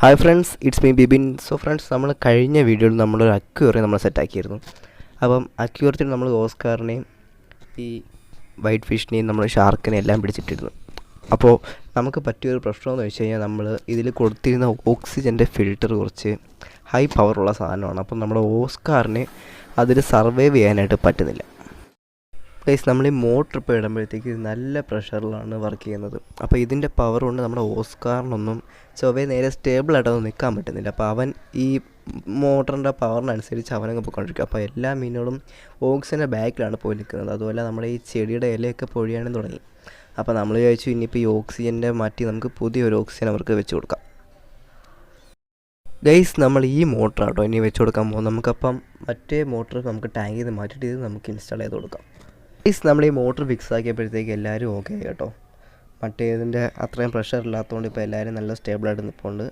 Hi friends, it's me Bibin. So friends, നമ്മൾ കഴിഞ്ഞ വീഡിയോയിൽ നമ്മളൊരു അക്വേറിയം നമ്മൾ സെറ്റാക്കിയിരുന്നു. അപ്പം അക്വേറിയത്തിൽ നമ്മൾ ഓസ്കാറിനെയും ഈ വൈറ്റ് ഫിഷിനെയും നമ്മൾ ഷാർക്കിനെയും എല്ലാം പിടിച്ചിട്ടിരുന്നു. അപ്പോൾ നമുക്ക് പറ്റിയൊരു പ്രശ്നമെന്ന് വെച്ച് കഴിഞ്ഞാൽ നമ്മൾ ഇതിൽ കൊടുത്തിരുന്ന ഓക്സിജൻ്റെ ഫിൽറ്റർ കുറച്ച് ഹൈ പവറുള്ള സാധനമാണ്. അപ്പം നമ്മുടെ ഓസ്കാറിന് അതിൽ സർവൈവ് ചെയ്യാനായിട്ട് പറ്റുന്നില്ല. ഗൈസ്, നമ്മൾ ഈ മോട്ടർ ഇപ്പോൾ ഇടുമ്പോഴത്തേക്ക് നല്ല പ്രഷറിലാണ് വർക്ക് ചെയ്യുന്നത്. അപ്പോൾ ഇതിൻ്റെ പവർ കൊണ്ട് നമ്മുടെ ഓസ്കാറിനൊന്നും ചൊവ്വേ നേരെ സ്റ്റേബിളായിട്ടൊന്നും നിൽക്കാൻ പറ്റുന്നില്ല. അപ്പോൾ അവൻ ഈ മോട്ടറിൻ്റെ പവറിനനുസരിച്ച് അവനങ്ങ് പോയിക്കൊണ്ടിരിക്കും. അപ്പോൾ എല്ലാ മീനുകളും ഓക്സിജൻ്റെ ബാക്കിലാണ് പോയി നിൽക്കുന്നത്. അതുപോലെ നമ്മുടെ ഈ ചെടിയുടെ ഇലയൊക്കെ പൊഴിയാനും തുടങ്ങി. അപ്പോൾ നമ്മൾ വിചാരിച്ചു ഇനിയിപ്പോൾ ഈ ഓക്സിജൻ്റെ മാറ്റി നമുക്ക് പുതിയൊരു ഓക്സിജൻ അവർക്ക് വെച്ച് കൊടുക്കാം. ഗൈസ്, നമ്മൾ ഈ മോട്ടറാട്ടോ ഇനി വെച്ച് കൊടുക്കാൻ പോകും. നമുക്കപ്പം മറ്റേ മോട്ടർ നമുക്ക് ടാങ്കിൽ നിന്ന് മാറ്റിയിട്ട് ഇത് നമുക്ക് ഇൻസ്റ്റാൾ ചെയ്ത് കൊടുക്കാം. ഗൈസ്, നമ്മൾ ഈ മോട്ടർ ഫിക്സ് ആക്കിയപ്പോഴത്തേക്ക് എല്ലാവരും ഓക്കെ കേട്ടോ. മറ്റേതിൻ്റെ അത്രയും പ്രഷർ ഇല്ലാത്തതുകൊണ്ട് ഇപ്പോൾ എല്ലാവരും നല്ല സ്റ്റേബിളായിട്ട് നിൽപ്പുണ്ട്.